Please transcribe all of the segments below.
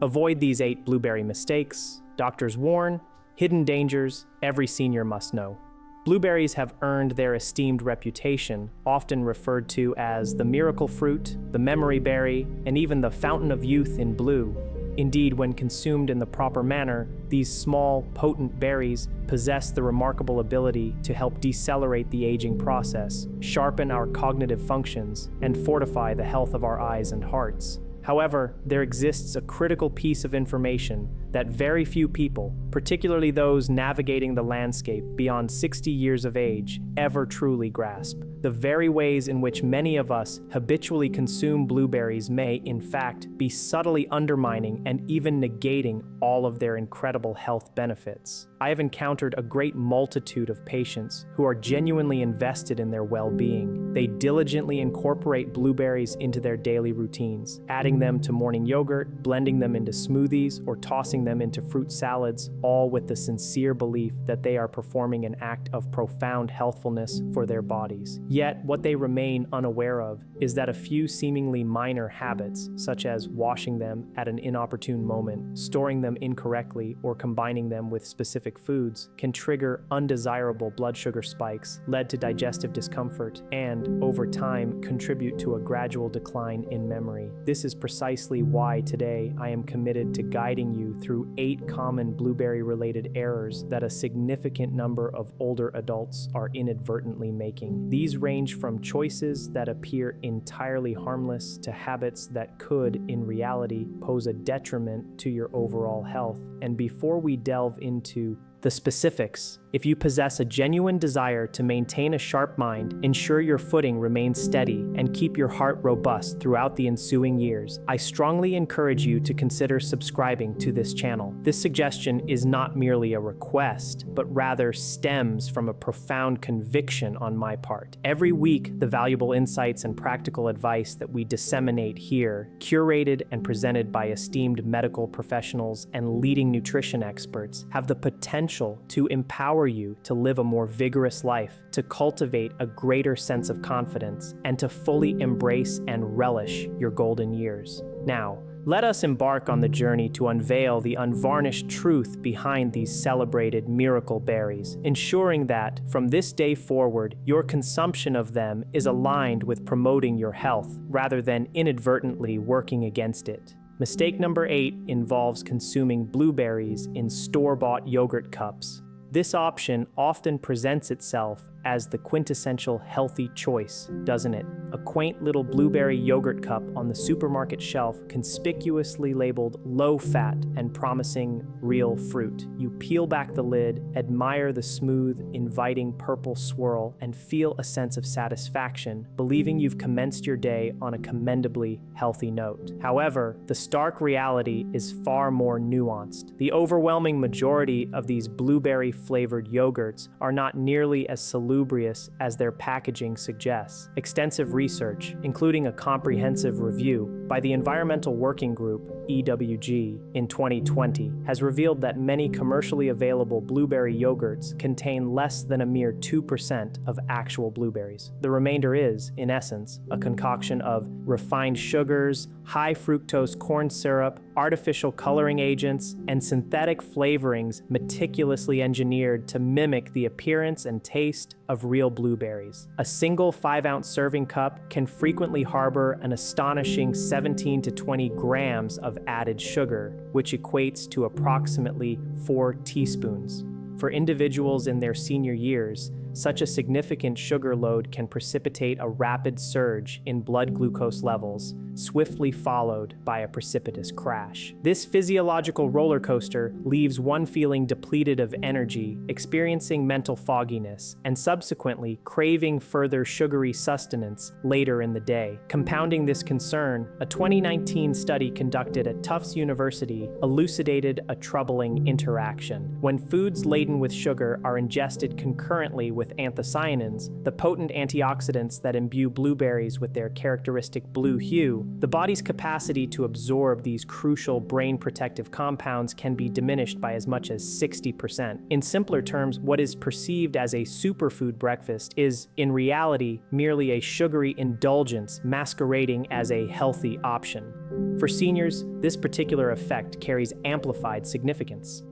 Avoid these 8 blueberry mistakes. Doctors warn, hidden dangers every senior must know. Blueberries have earned their esteemed reputation, often referred to as the miracle fruit, the memory berry, and even the fountain of youth in blue. Indeed, when consumed in the proper manner, these small, potent berries possess the remarkable ability to help decelerate the aging process, sharpen our cognitive functions, and fortify the health of our eyes and hearts. However, there exists a critical piece of information that very few people, particularly those navigating the landscape beyond 60 years of age, ever truly grasp. The very ways in which many of us habitually consume blueberries may, in fact, be subtly undermining and even negating all of their incredible health benefits. I have encountered a great multitude of patients who are genuinely invested in their well-being. They diligently incorporate blueberries into their daily routines, adding them to morning yogurt, blending them into smoothies, or tossing them into fruit salads, all with the sincere belief that they are performing an act of profound healthfulness for their bodies. Yet, what they remain unaware of is that a few seemingly minor habits, such as washing them at an inopportune moment, storing them incorrectly, or combining them with specific foods, can trigger undesirable blood sugar spikes, lead to digestive discomfort, and, over time, contribute to a gradual decline in memory. This is precisely why today I am committed to guiding you through 8 common blueberry-related errors that a significant number of older adults are inadvertently making. These range from choices that appear entirely harmless to habits that could, in reality, pose a detriment to your overall health. And before we delve into the specifics, if you possess a genuine desire to maintain a sharp mind, ensure your footing remains steady, and keep your heart robust throughout the ensuing years, I strongly encourage you to consider subscribing to this channel. This suggestion is not merely a request, but rather stems from a profound conviction on my part. Every week, the valuable insights and practical advice that we disseminate here, curated and presented by esteemed medical professionals and leading nutrition experts, have the potential to empower you to live a more vigorous life, to cultivate a greater sense of confidence, and to fully embrace and relish your golden years. Now, let us embark on the journey to unveil the unvarnished truth behind these celebrated miracle berries, ensuring that, from this day forward, your consumption of them is aligned with promoting your health, rather than inadvertently working against it. Mistake number 8 involves consuming blueberries in store-bought yogurt cups. This option often presents itself as the quintessential healthy choice, doesn't it? A quaint little blueberry yogurt cup on the supermarket shelf, conspicuously labeled low-fat and promising real fruit. You peel back the lid, admire the smooth, inviting purple swirl, and feel a sense of satisfaction, believing you've commenced your day on a commendably healthy note. However, the stark reality is far more nuanced. The overwhelming majority of these blueberry-flavored yogurts are not nearly as salubrious as their packaging suggests. Extensive research, including a comprehensive review by the Environmental Working Group, EWG, in 2020, has revealed that many commercially available blueberry yogurts contain less than a mere 2% of actual blueberries. The remainder is, in essence, a concoction of refined sugars, high fructose corn syrup, artificial coloring agents, and synthetic flavorings meticulously engineered to mimic the appearance and taste of real blueberries. A single 5-ounce serving cup can frequently harbor an astonishing 17 to 20 grams of added sugar, which equates to approximately 4 teaspoons. For individuals in their senior years, such a significant sugar load can precipitate a rapid surge in blood glucose levels, swiftly followed by a precipitous crash. This physiological roller coaster leaves one feeling depleted of energy, experiencing mental fogginess, and subsequently craving further sugary sustenance later in the day. Compounding this concern, a 2019 study conducted at Tufts University elucidated a troubling interaction. When foods laden with sugar are ingested concurrently with anthocyanins, the potent antioxidants that imbue blueberries with their characteristic blue hue, the body's capacity to absorb these crucial brain protective compounds can be diminished by as much as 60%. In simpler terms, what is perceived as a superfood breakfast is, in reality, merely a sugary indulgence masquerading as a healthy option. For seniors, this particular effect carries amplified significance.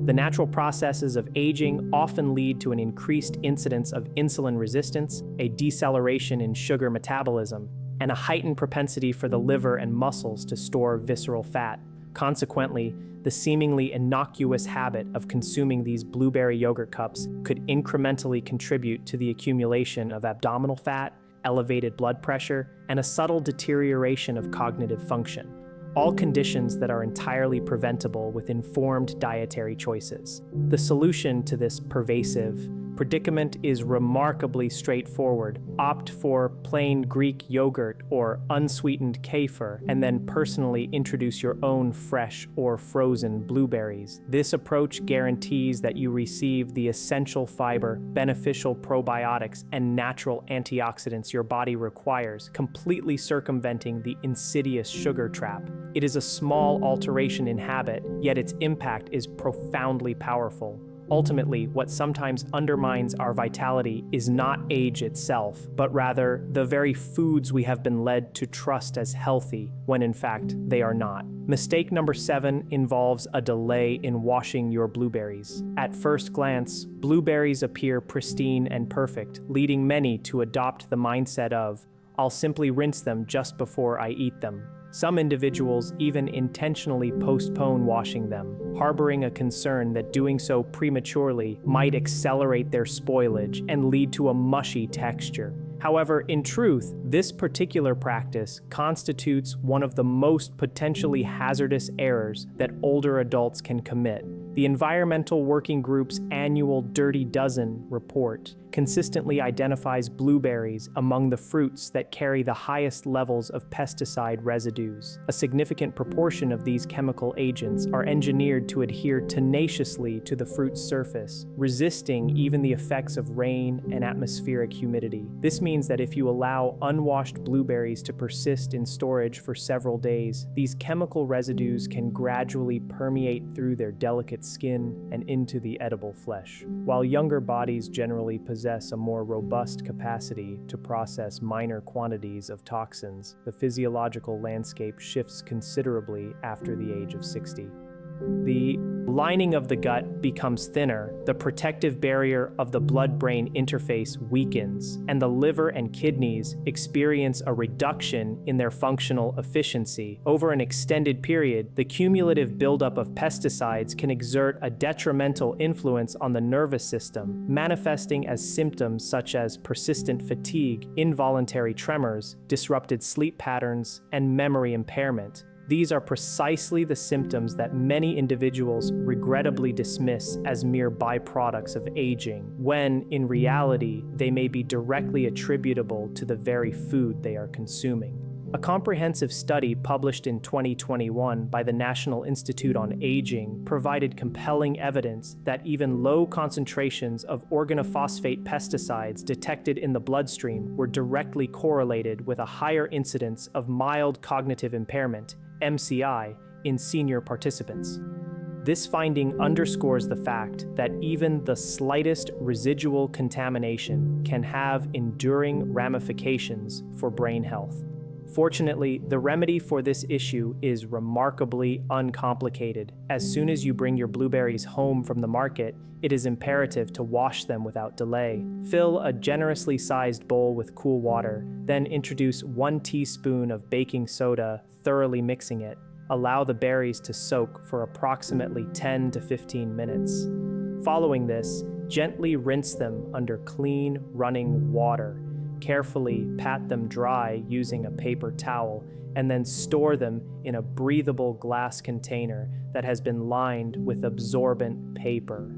The natural processes of aging often lead to an increased incidence of insulin resistance, a deceleration in sugar metabolism, and a heightened propensity for the liver and muscles to store visceral fat. Consequently, the seemingly innocuous habit of consuming these blueberry yogurt cups could incrementally contribute to the accumulation of abdominal fat, elevated blood pressure, and a subtle deterioration of cognitive function. All conditions that are entirely preventable with informed dietary choices. The solution to this pervasive predicament is remarkably straightforward. Opt for plain Greek yogurt or unsweetened kefir, and then personally introduce your own fresh or frozen blueberries. This approach guarantees that you receive the essential fiber, beneficial probiotics, and natural antioxidants your body requires, completely circumventing the insidious sugar trap. It is a small alteration in habit, yet its impact is profoundly powerful. Ultimately, what sometimes undermines our vitality is not age itself, but rather the very foods we have been led to trust as healthy, when in fact they are not. Mistake number 7 involves a delay in washing your blueberries. At first glance, blueberries appear pristine and perfect, leading many to adopt the mindset of, "I'll simply rinse them just before I eat them." Some individuals even intentionally postpone washing them, harboring a concern that doing so prematurely might accelerate their spoilage and lead to a mushy texture. However, in truth, this particular practice constitutes one of the most potentially hazardous errors that older adults can commit. The Environmental Working Group's annual Dirty Dozen report consistently identifies blueberries among the fruits that carry the highest levels of pesticide residues. A significant proportion of these chemical agents are engineered to adhere tenaciously to the fruit's surface, resisting even the effects of rain and atmospheric humidity. This means that if you allow unwashed blueberries to persist in storage for several days, these chemical residues can gradually permeate through their delicate skin and into the edible flesh. While younger bodies generally possess a more robust capacity to process minor quantities of toxins, the physiological landscape shifts considerably after the age of 60. The lining of the gut becomes thinner, the protective barrier of the blood-brain interface weakens, and the liver and kidneys experience a reduction in their functional efficiency. Over an extended period, the cumulative buildup of pesticides can exert a detrimental influence on the nervous system, manifesting as symptoms such as persistent fatigue, involuntary tremors, disrupted sleep patterns, and memory impairment. These are precisely the symptoms that many individuals regrettably dismiss as mere byproducts of aging, when, in reality, they may be directly attributable to the very food they are consuming. A comprehensive study published in 2021 by the National Institute on Aging provided compelling evidence that even low concentrations of organophosphate pesticides detected in the bloodstream were directly correlated with a higher incidence of mild cognitive impairment, MCI, in senior participants. This finding underscores the fact that even the slightest residual contamination can have enduring ramifications for brain health. Fortunately, the remedy for this issue is remarkably uncomplicated. As soon as you bring your blueberries home from the market, it is imperative to wash them without delay. Fill a generously sized bowl with cool water, then introduce 1 teaspoon of baking soda, thoroughly mixing it. Allow the berries to soak for approximately 10 to 15 minutes. Following this, gently rinse them under clean, running water. Carefully pat them dry using a paper towel, and then store them in a breathable glass container that has been lined with absorbent paper.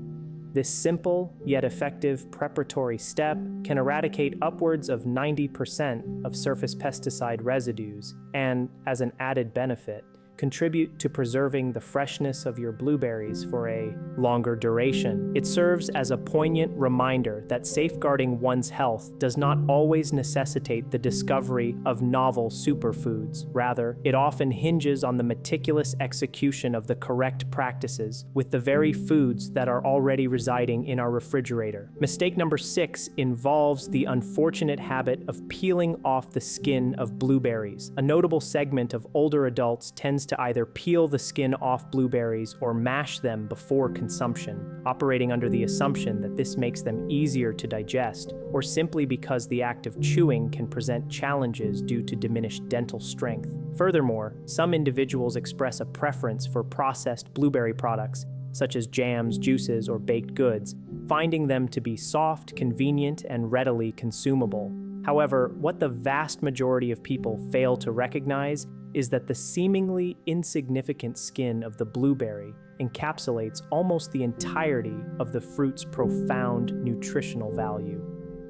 This simple yet effective preparatory step can eradicate upwards of 90% of surface pesticide residues and, as an added benefit, contribute to preserving the freshness of your blueberries for a longer duration. It serves as a poignant reminder that safeguarding one's health does not always necessitate the discovery of novel superfoods. Rather, it often hinges on the meticulous execution of the correct practices with the very foods that are already residing in our refrigerator. Mistake number 6 involves the unfortunate habit of peeling off the skin of blueberries. A notable segment of older adults tends to either peel the skin off blueberries or mash them before consumption, operating under the assumption that this makes them easier to digest, or simply because the act of chewing can present challenges due to diminished dental strength. Furthermore, some individuals express a preference for processed blueberry products, such as jams, juices, or baked goods, finding them to be soft, convenient, and readily consumable. However, what the vast majority of people fail to recognize is that the seemingly insignificant skin of the blueberry encapsulates almost the entirety of the fruit's profound nutritional value.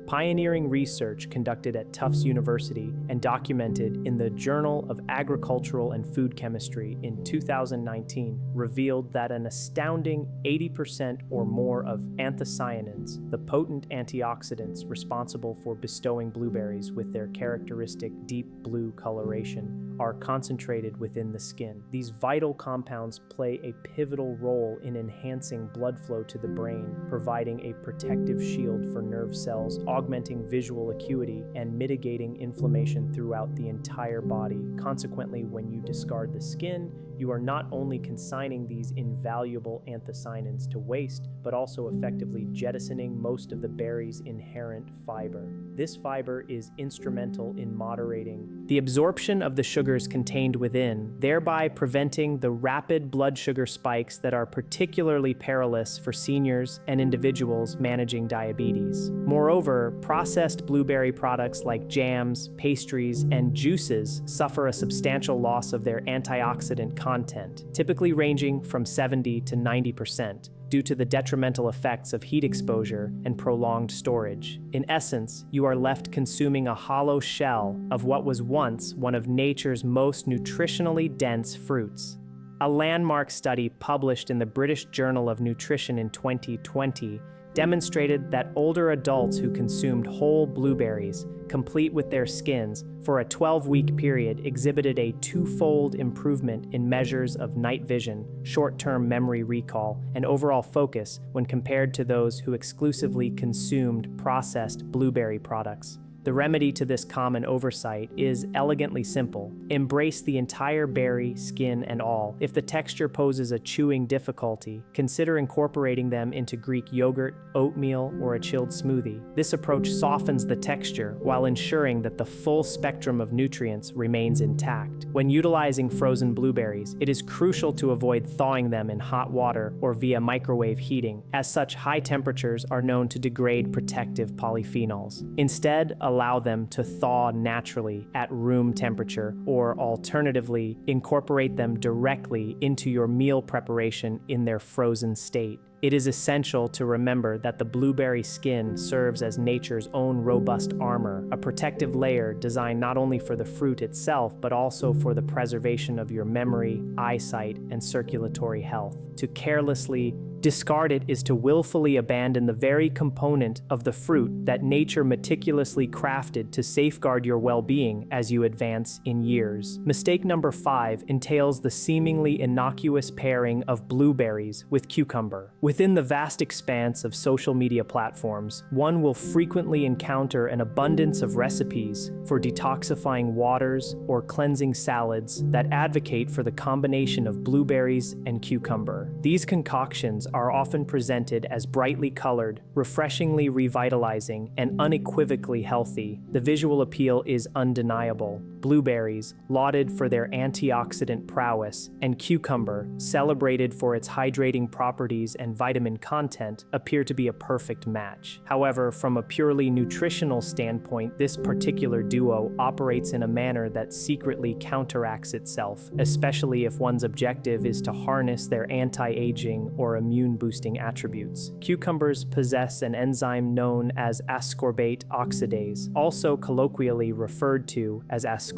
Pioneering research conducted at Tufts University and documented in the Journal of Agricultural and Food Chemistry in 2019 revealed that an astounding 80% or more of anthocyanins, the potent antioxidants responsible for bestowing blueberries with their characteristic deep blue coloration, are concentrated within the skin. These vital compounds play a pivotal role in enhancing blood flow to the brain, providing a protective shield for nerve cells, augmenting visual acuity, and mitigating inflammation throughout the entire body. Consequently, when you discard the skin, you are not only consigning these invaluable anthocyanins to waste, but also effectively jettisoning most of the berry's inherent fiber. This fiber is instrumental in moderating the absorption of the sugars contained within, thereby preventing the rapid blood sugar spikes that are particularly perilous for seniors and individuals managing diabetes. Moreover, processed blueberry products like jams, pastries, and juices suffer a substantial loss of their antioxidant content, typically ranging from 70 to 90%, due to the detrimental effects of heat exposure and prolonged storage. In essence, you are left consuming a hollow shell of what was once one of nature's most nutritionally dense fruits. A landmark study published in the British Journal of Nutrition in 2020 demonstrated that older adults who consumed whole blueberries, complete with their skins, for a 12-week period exhibited a twofold improvement in measures of night vision, short-term memory recall, and overall focus when compared to those who exclusively consumed processed blueberry products. The remedy to this common oversight is elegantly simple. Embrace the entire berry, skin, and all. If the texture poses a chewing difficulty, consider incorporating them into Greek yogurt, oatmeal, or a chilled smoothie. This approach softens the texture while ensuring that the full spectrum of nutrients remains intact. When utilizing frozen blueberries, it is crucial to avoid thawing them in hot water or via microwave heating, as such high temperatures are known to degrade protective polyphenols. Instead, allow them to thaw naturally at room temperature, or alternatively, incorporate them directly into your meal preparation in their frozen state. It is essential to remember that the blueberry skin serves as nature's own robust armor, a protective layer designed not only for the fruit itself, but also for the preservation of your memory, eyesight, and circulatory health. To carelessly discard it is to willfully abandon the very component of the fruit that nature meticulously crafted to safeguard your well-being as you advance in years. Mistake number 5 entails the seemingly innocuous pairing of blueberries with cucumber. Within the vast expanse of social media platforms, one will frequently encounter an abundance of recipes for detoxifying waters or cleansing salads that advocate for the combination of blueberries and cucumber. These concoctions are often presented as brightly colored, refreshingly revitalizing, and unequivocally healthy. The visual appeal is undeniable. Blueberries, lauded for their antioxidant prowess, and cucumber, celebrated for its hydrating properties and vitamin content, appear to be a perfect match. However, from a purely nutritional standpoint, this particular duo operates in a manner that secretly counteracts itself, especially if one's objective is to harness their anti-aging or immune-boosting attributes. Cucumbers possess an enzyme known as ascorbate oxidase, also colloquially referred to as ascorbinase.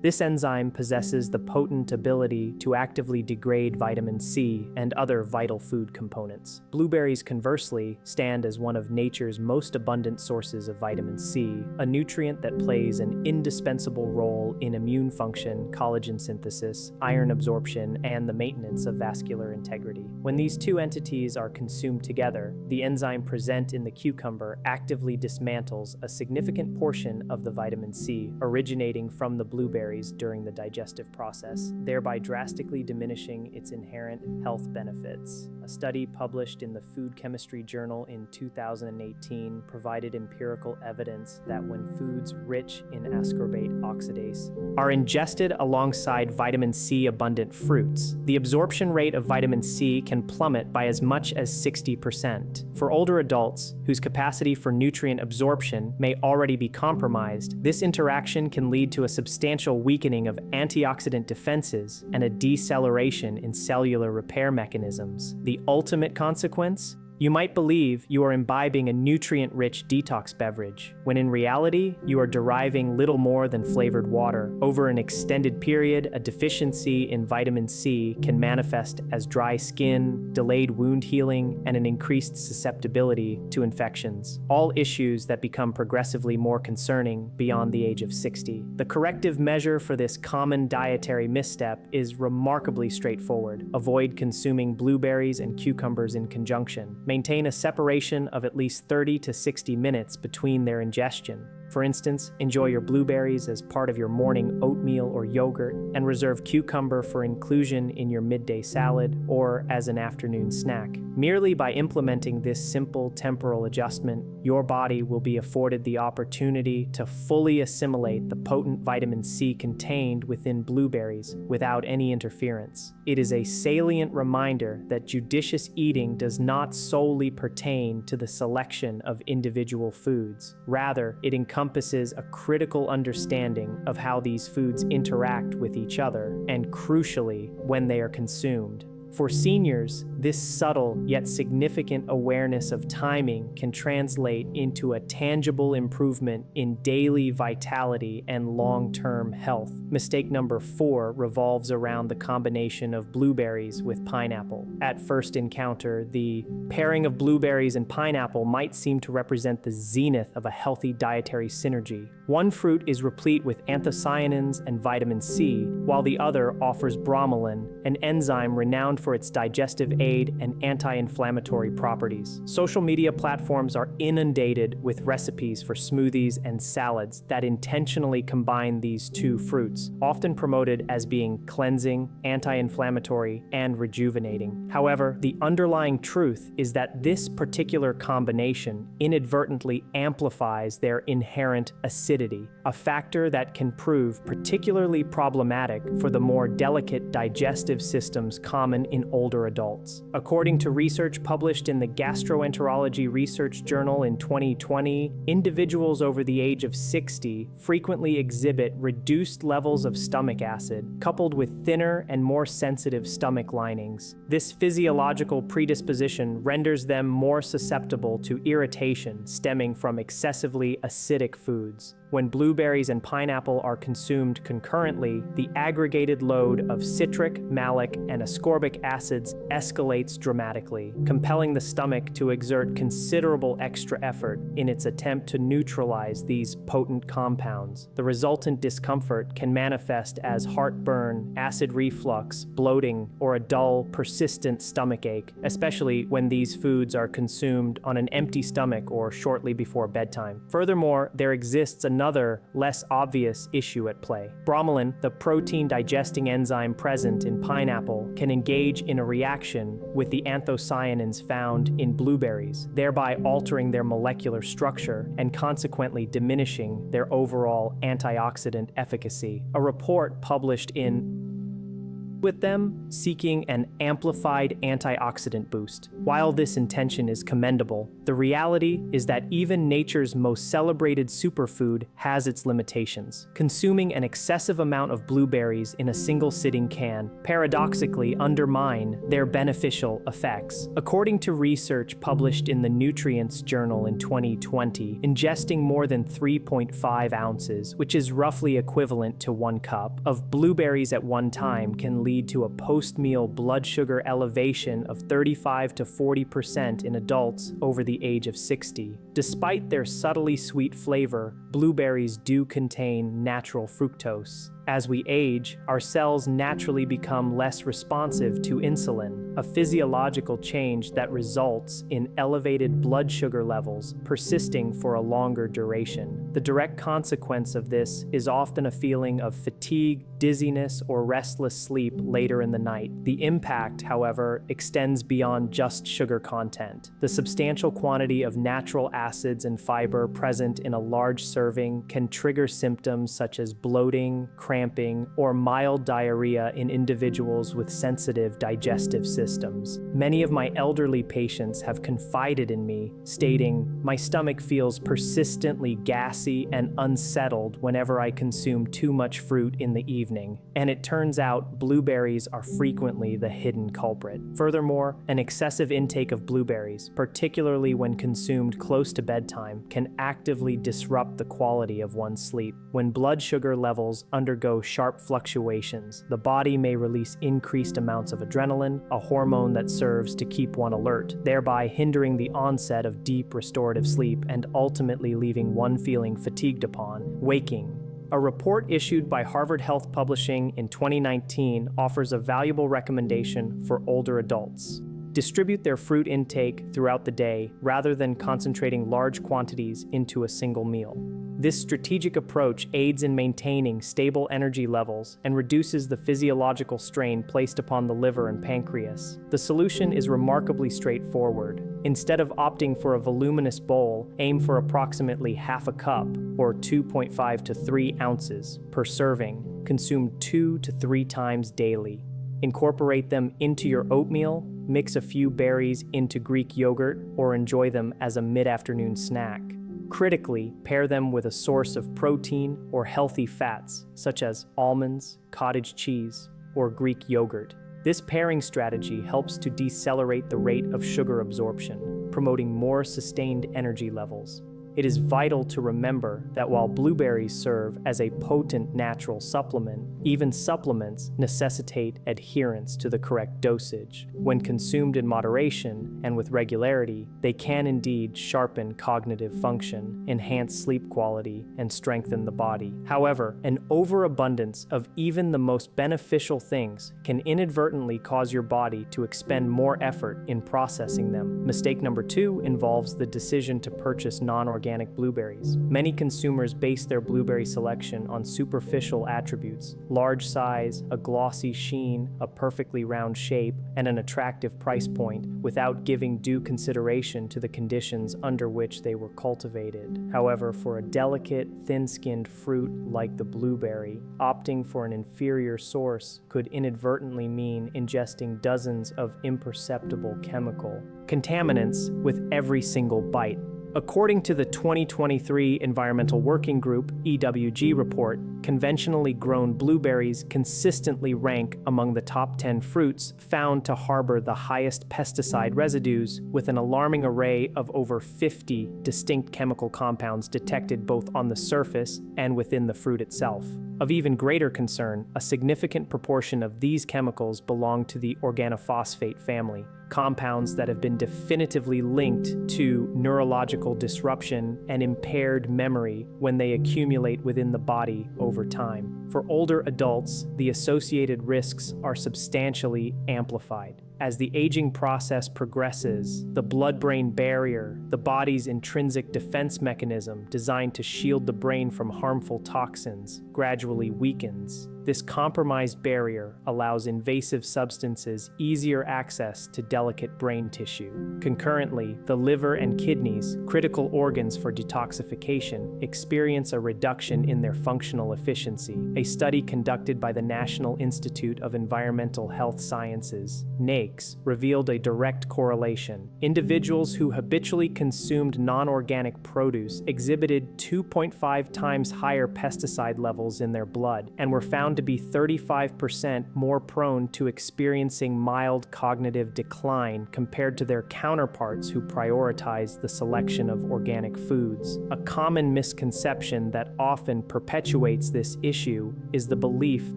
This enzyme possesses the potent ability to actively degrade vitamin C and other vital food components. Blueberries, conversely, stand as one of nature's most abundant sources of vitamin C, a nutrient that plays an indispensable role in immune function, collagen synthesis, iron absorption, and the maintenance of vascular integrity. When these two entities are consumed together, the enzyme present in the cucumber actively dismantles a significant portion of the vitamin C originating from the blueberries during the digestive process, thereby drastically diminishing its inherent health benefits. A study published in the Food Chemistry Journal in 2018 provided empirical evidence that when foods rich in ascorbate oxidase are ingested alongside vitamin C abundant fruits, the absorption rate of vitamin C can plummet by as much as 60%. For older adults whose capacity for nutrient absorption may already be compromised, this interaction can lead to a substantial weakening of antioxidant defenses and a deceleration in cellular repair mechanisms. The ultimate consequence? You might believe you are imbibing a nutrient-rich detox beverage, when in reality, you are deriving little more than flavored water. Over an extended period, a deficiency in vitamin C can manifest as dry skin, delayed wound healing, and an increased susceptibility to infections, all issues that become progressively more concerning beyond the age of 60. The corrective measure for this common dietary misstep is remarkably straightforward. Avoid consuming blueberries and cucumbers in conjunction. Maintain a separation of at least 30 to 60 minutes between their ingestion. For instance, enjoy your blueberries as part of your morning oatmeal or yogurt, and reserve cucumber for inclusion in your midday salad or as an afternoon snack. Merely by implementing this simple temporal adjustment, your body will be afforded the opportunity to fully assimilate the potent vitamin C contained within blueberries without any interference. It is a salient reminder that judicious eating does not solely pertain to the selection of individual foods. Rather, it encompasses a critical understanding of how these foods interact with each other, and crucially, when they are consumed. For seniors, this subtle yet significant awareness of timing can translate into a tangible improvement in daily vitality and long-term health. Mistake number 4 revolves around the combination of blueberries with pineapple. At first encounter, the pairing of blueberries and pineapple might seem to represent the zenith of a healthy dietary synergy. One fruit is replete with anthocyanins and vitamin C, while the other offers bromelain, an enzyme renowned for its digestive aid and anti-inflammatory properties. Social media platforms are inundated with recipes for smoothies and salads that intentionally combine these two fruits, often promoted as being cleansing, anti-inflammatory, and rejuvenating. However, the underlying truth is that this particular combination inadvertently amplifies their inherent acidity, a factor that can prove particularly problematic for the more delicate digestive systems common in older adults. According to research published in the Gastroenterology Research Journal in 2020, individuals over the age of 60 frequently exhibit reduced levels of stomach acid, coupled with thinner and more sensitive stomach linings. This physiological predisposition renders them more susceptible to irritation stemming from excessively acidic foods. When blueberries and pineapple are consumed concurrently, the aggregated load of citric, malic, and ascorbic acids escalates dramatically, compelling the stomach to exert considerable extra effort in its attempt to neutralize these potent compounds. The resultant discomfort can manifest as heartburn, acid reflux, bloating, or a dull, persistent stomachache, especially when these foods are consumed on an empty stomach or shortly before bedtime. Furthermore, there exists another, less obvious issue at play. Bromelain, the protein-digesting enzyme present in pineapple, can engage in a reaction with the anthocyanins found in blueberries, thereby altering their molecular structure and consequently diminishing their overall antioxidant efficacy. A report published in with them, seeking an amplified antioxidant boost. While this intention is commendable, the reality is that even nature's most celebrated superfood has its limitations. Consuming an excessive amount of blueberries in a single sitting can paradoxically undermine their beneficial effects. According to research published in the Nutrients Journal in 2020, ingesting more than 3.5 ounces, which is roughly equivalent to 1 cup, of blueberries at one time can lead to a post-meal blood sugar elevation of 35 to 40% in adults over the age of 60. Despite their subtly sweet flavor, blueberries do contain natural fructose. As we age, our cells naturally become less responsive to insulin, a physiological change that results in elevated blood sugar levels persisting for a longer duration. The direct consequence of this is often a feeling of fatigue, dizziness, or restless sleep later in the night. The impact, however, extends beyond just sugar content. The substantial quantity of natural acids and fiber present in a large serving can trigger symptoms such as bloating, cramping, or mild diarrhea in individuals with sensitive digestive systems. Many of my elderly patients have confided in me, stating, "My stomach feels persistently gassy and unsettled whenever I consume too much fruit in the evening." And it turns out blueberries are frequently the hidden culprit. Furthermore, an excessive intake of blueberries, particularly when consumed close to bedtime, can actively disrupt the quality of one's sleep. When blood sugar levels undergo sharp fluctuations, the body may release increased amounts of adrenaline, a hormone that serves to keep one alert, thereby hindering the onset of deep restorative sleep and ultimately leaving one feeling fatigued upon waking. A report issued by Harvard Health Publishing in 2019 offers a valuable recommendation for older adults. Distribute their fruit intake throughout the day rather than concentrating large quantities into a single meal. This strategic approach aids in maintaining stable energy levels and reduces the physiological strain placed upon the liver and pancreas. The solution is remarkably straightforward. Instead of opting for a voluminous bowl, aim for approximately half a cup, or 2.5 to 3 ounces, per serving, consumed 2 to 3 times daily. Incorporate them into your oatmeal, mix a few berries into Greek yogurt, or enjoy them as a mid-afternoon snack. Critically, pair them with a source of protein or healthy fats, such as almonds, cottage cheese, or Greek yogurt. This pairing strategy helps to decelerate the rate of sugar absorption, promoting more sustained energy levels. It is vital to remember that while blueberries serve as a potent natural supplement, even supplements necessitate adherence to the correct dosage. When consumed in moderation and with regularity, they can indeed sharpen cognitive function, enhance sleep quality, and strengthen the body. However, an overabundance of even the most beneficial things can inadvertently cause your body to expend more effort in processing them. Mistake number 2 involves the decision to purchase non-organic blueberries. Many consumers base their blueberry selection on superficial attributes: large size, a glossy sheen, a perfectly round shape, and an attractive price point, without giving due consideration to the conditions under which they were cultivated. However, for a delicate, thin-skinned fruit like the blueberry, opting for an inferior source could inadvertently mean ingesting dozens of imperceptible chemical contaminants with every single bite. According to the 2023 Environmental Working Group (EWG) report, conventionally grown blueberries consistently rank among the top 10 fruits found to harbor the highest pesticide residues, with an alarming array of over 50 distinct chemical compounds detected both on the surface and within the fruit itself. Of even greater concern, a significant proportion of these chemicals belong to the organophosphate family, compounds that have been definitively linked to neurological disruption and impaired memory when they accumulate within the body over time. For older adults, the associated risks are substantially amplified. As the aging process progresses, the blood-brain barrier, the body's intrinsic defense mechanism designed to shield the brain from harmful toxins, gradually weakens. This compromised barrier allows invasive substances easier access to delicate brain tissue. Concurrently, the liver and kidneys, critical organs for detoxification, experience a reduction in their functional efficiency. A study conducted by the National Institute of Environmental Health Sciences, NAICS, revealed a direct correlation. Individuals who habitually consumed non-organic produce exhibited 2.5 times higher pesticide levels in their blood and were found to be 35% more prone to experiencing mild cognitive decline compared to their counterparts who prioritized the selection of organic foods. A common misconception that often perpetuates this issue is the belief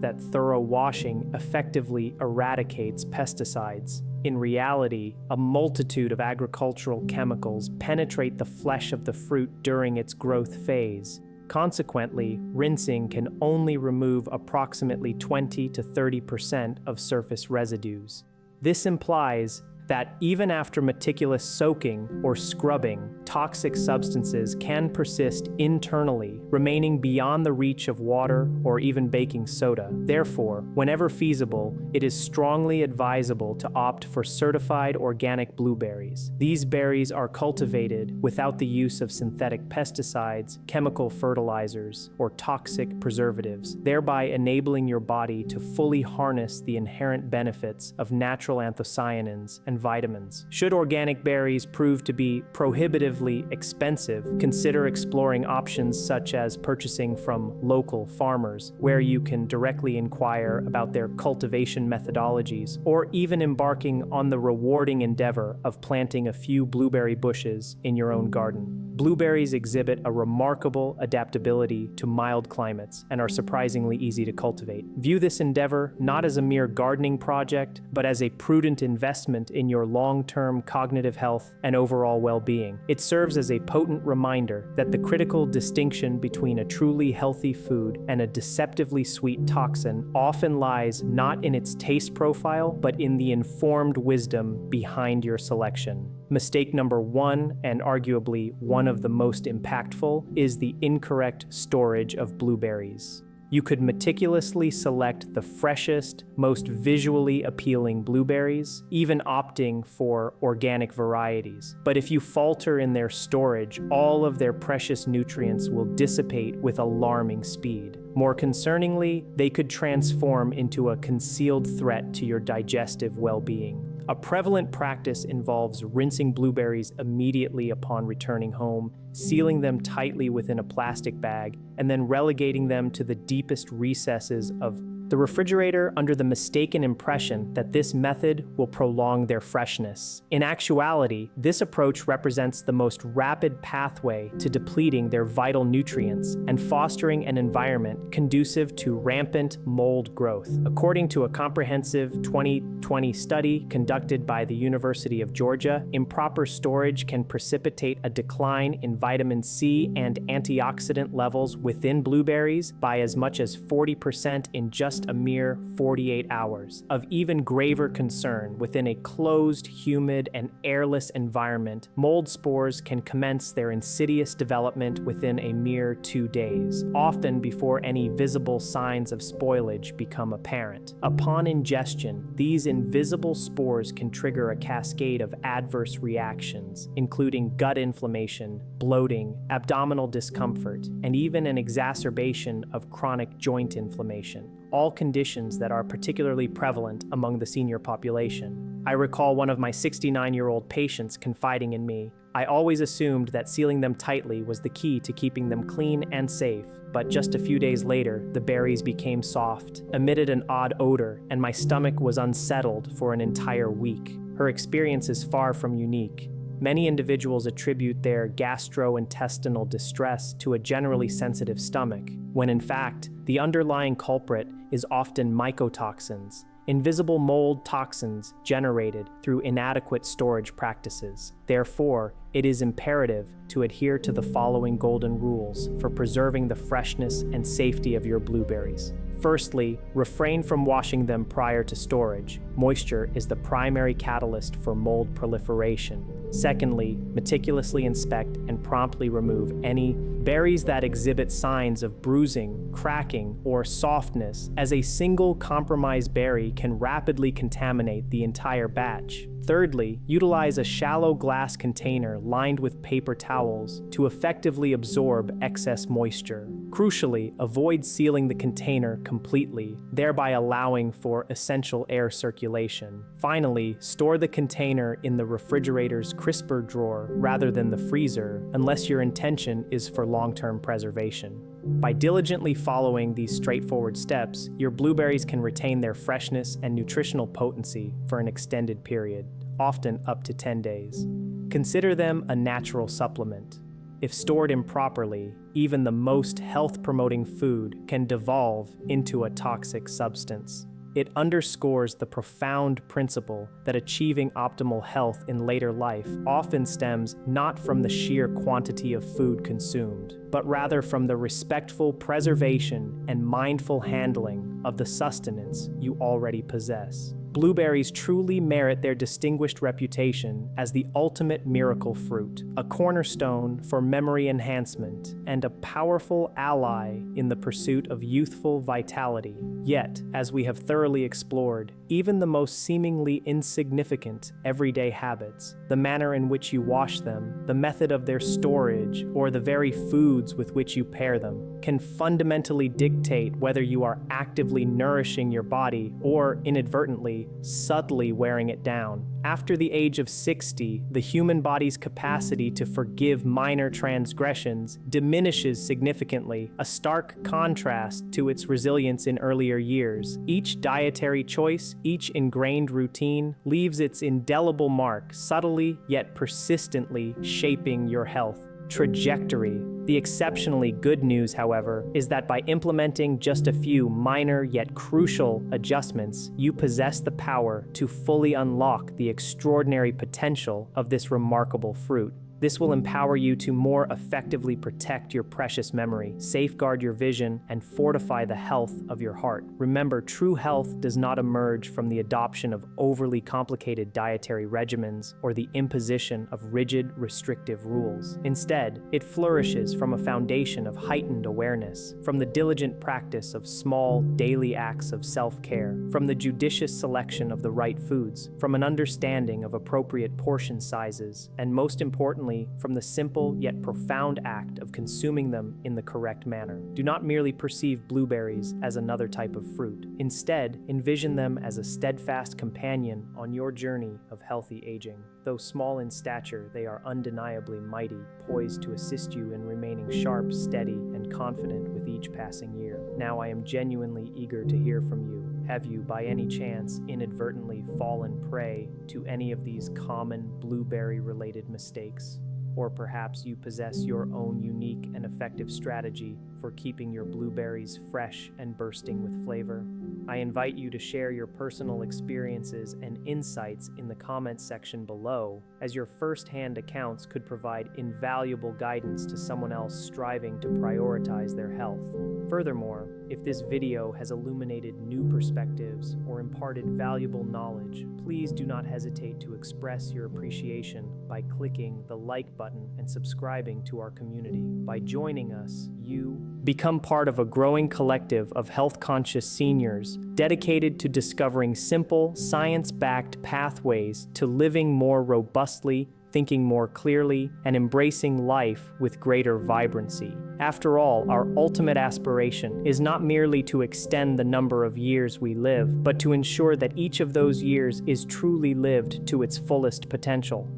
that thorough washing effectively eradicates pesticides. In reality, a multitude of agricultural chemicals penetrate the flesh of the fruit during its growth phase. Consequently, rinsing can only remove approximately 20 to 30% of surface residues. This implies that even after meticulous soaking or scrubbing, toxic substances can persist internally, remaining beyond the reach of water or even baking soda. Therefore, whenever feasible, it is strongly advisable to opt for certified organic blueberries. These berries are cultivated without the use of synthetic pesticides, chemical fertilizers, or toxic preservatives, thereby enabling your body to fully harness the inherent benefits of natural anthocyanins and vitamins. Should organic berries prove to be prohibitively expensive, consider exploring options such as purchasing from local farmers, where you can directly inquire about their cultivation methodologies, or even embarking on the rewarding endeavor of planting a few blueberry bushes in your own garden. Blueberries exhibit a remarkable adaptability to mild climates and are surprisingly easy to cultivate. View this endeavor not as a mere gardening project, but as a prudent investment in your long-term cognitive health and overall well-being. It serves as a potent reminder that the critical distinction between a truly healthy food and a deceptively sweet toxin often lies not in its taste profile, but in the informed wisdom behind your selection. Mistake number one, and arguably one of the most impactful, is the incorrect storage of blueberries. You could meticulously select the freshest, most visually appealing blueberries, even opting for organic varieties. But if you falter in their storage, all of their precious nutrients will dissipate with alarming speed. More concerningly, they could transform into a concealed threat to your digestive well-being. A prevalent practice involves rinsing blueberries immediately upon returning home, sealing them tightly within a plastic bag, and then relegating them to the deepest recesses of the refrigerator under the mistaken impression that this method will prolong their freshness. In actuality, this approach represents the most rapid pathway to depleting their vital nutrients and fostering an environment conducive to rampant mold growth. According to a comprehensive 2020 study conducted by the University of Georgia, improper storage can precipitate a decline in vitamin C and antioxidant levels within blueberries by as much as 40% in just a mere 48 hours. Of even graver concern, within a closed, humid, and airless environment, mold spores can commence their insidious development within a mere 2 days, often before any visible signs of spoilage become apparent. Upon ingestion, these invisible spores can trigger a cascade of adverse reactions, including gut inflammation, bloating, abdominal discomfort, and even an exacerbation of chronic joint inflammation, all conditions that are particularly prevalent among the senior population. I recall one of my 69-year-old patients confiding in me, "I always assumed that sealing them tightly was the key to keeping them clean and safe, but just a few days later, the berries became soft, emitted an odd odor, and my stomach was unsettled for an entire week." Her experience is far from unique. Many individuals attribute their gastrointestinal distress to a generally sensitive stomach, when in fact, the underlying culprit is often mycotoxins, invisible mold toxins generated through inadequate storage practices. Therefore, it is imperative to adhere to the following golden rules for preserving the freshness and safety of your blueberries. Firstly, refrain from washing them prior to storage. Moisture is the primary catalyst for mold proliferation. Secondly, meticulously inspect and promptly remove any berries that exhibit signs of bruising, cracking, or softness, as a single compromised berry can rapidly contaminate the entire batch. Thirdly, utilize a shallow glass container lined with paper towels to effectively absorb excess moisture. Crucially, avoid sealing the container completely, thereby allowing for essential air circulation. Finally, store the container in the refrigerator's crisper drawer rather than the freezer, unless your intention is for long-term preservation. By diligently following these straightforward steps, your blueberries can retain their freshness and nutritional potency for an extended period, often up to 10 days. Consider them a natural supplement. If stored improperly, even the most health-promoting food can devolve into a toxic substance. It underscores the profound principle that achieving optimal health in later life often stems not from the sheer quantity of food consumed, but rather from the respectful preservation and mindful handling of the sustenance you already possess. Blueberries truly merit their distinguished reputation as the ultimate miracle fruit, a cornerstone for memory enhancement, and a powerful ally in the pursuit of youthful vitality. Yet, as we have thoroughly explored, even the most seemingly insignificant everyday habits, the manner in which you wash them, the method of their storage, or the very foods with which you pair them, can fundamentally dictate whether you are actively nourishing your body or inadvertently, subtly wearing it down. After the age of 60, the human body's capacity to forgive minor transgressions diminishes significantly, a stark contrast to its resilience in earlier years. Each dietary choice, each ingrained routine, leaves its indelible mark, subtly yet persistently shaping your health trajectory. The exceptionally good news, however, is that by implementing just a few minor yet crucial adjustments, you possess the power to fully unlock the extraordinary potential of this remarkable fruit. This will empower you to more effectively protect your precious memory, safeguard your vision, and fortify the health of your heart. Remember, true health does not emerge from the adoption of overly complicated dietary regimens or the imposition of rigid, restrictive rules. Instead, it flourishes from a foundation of heightened awareness, from the diligent practice of small, daily acts of self-care, from the judicious selection of the right foods, from an understanding of appropriate portion sizes, and most importantly, from the simple yet profound act of consuming them in the correct manner. Do not merely perceive blueberries as another type of fruit. Instead, envision them as a steadfast companion on your journey of healthy aging. Though small in stature, they are undeniably mighty, poised to assist you in remaining sharp, steady, and confident with each passing year. Now I am genuinely eager to hear from you. Have you, by any chance, inadvertently fallen prey to any of these common blueberry-related mistakes? Or perhaps you possess your own unique and effective strategy for keeping your blueberries fresh and bursting with flavor? I invite you to share your personal experiences and insights in the comments section below, as your first-hand accounts could provide invaluable guidance to someone else striving to prioritize their health. Furthermore, if this video has illuminated new perspectives or imparted valuable knowledge, please do not hesitate to express your appreciation by clicking the like button and subscribing to our community. By joining us, you become part of a growing collective of health-conscious seniors dedicated to discovering simple, science-backed pathways to living more robustly, thinking more clearly, and embracing life with greater vibrancy. After all, our ultimate aspiration is not merely to extend the number of years we live, but to ensure that each of those years is truly lived to its fullest potential.